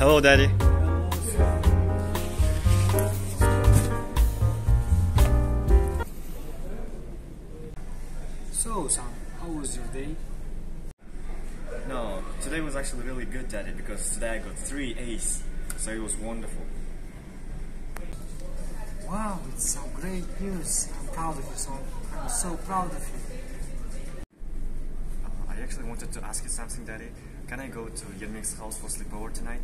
Hello, Daddy. So, son, how was your day? No, today was actually really good, Daddy, because today I got 3 A's, so it was wonderful. Wow, it's some great news. I'm proud of you, son. I'm so proud of you. I actually wanted to ask you something, Daddy. Can I go to Yermik's house for sleepover tonight?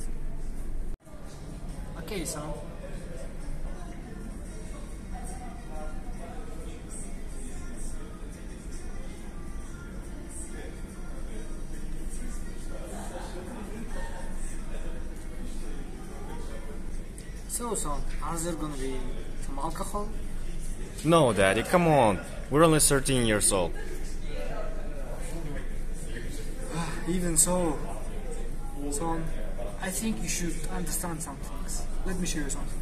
Okay, son. So, son, are there gonna be some alcohol? No, Daddy, come on. We're only 13 years old. Even so, son, I think you should understand some things. Let me show you something.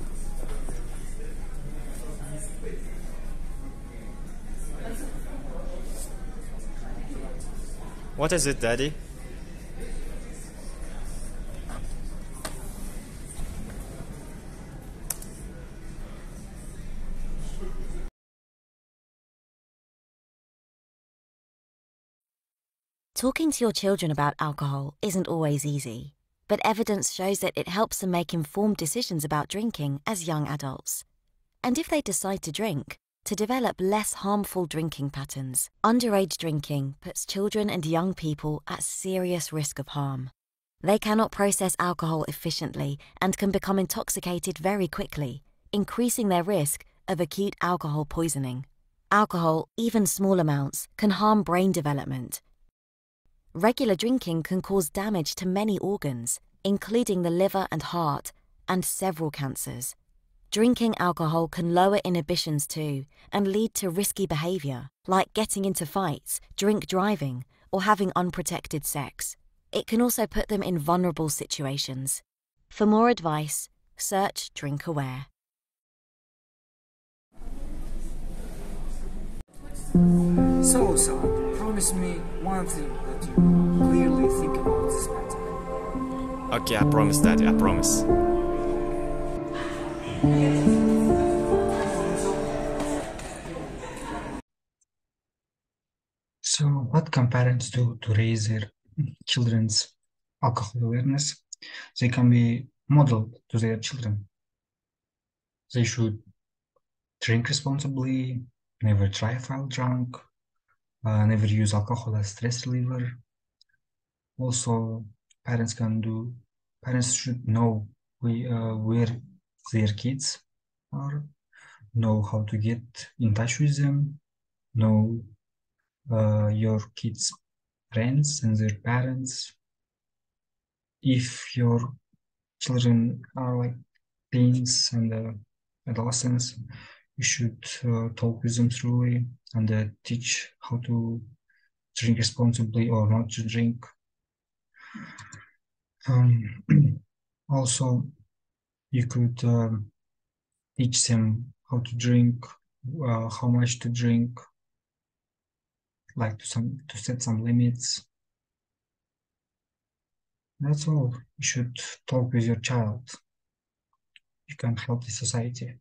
What is it, Daddy? Talking to your children about alcohol isn't always easy, but evidence shows that it helps them make informed decisions about drinking as young adults. And if they decide to drink, to develop less harmful drinking patterns. Underage drinking puts children and young people at serious risk of harm. They cannot process alcohol efficiently and can become intoxicated very quickly, increasing their risk of acute alcohol poisoning. Alcohol, even small amounts, can harm brain development. Regular drinking can cause damage to many organs, including the liver and heart, and several cancers. Drinking alcohol can lower inhibitions too, and lead to risky behavior, like getting into fights, drink driving, or having unprotected sex. It can also put them in vulnerable situations. For more advice, search Drink Aware. So, son, promise me one thing that you will clearly think about this matter. Okay, I promise, Daddy, I promise. So, what can parents do to raise their children's alcohol awareness? They can be modeled to their children. They should drink responsibly, never drive while drunk, never use alcohol as stress reliever. Also, parents should know where their kids are, know how to get in touch with them, know your kids' friends and their parents. If your children are like teens and adolescents, you should talk with them thoroughly and teach how to drink responsibly or not to drink. Um, Also, you could teach them how to drink, how much to drink, like to set some limits. That's all. You should talk with your child. You can help the society.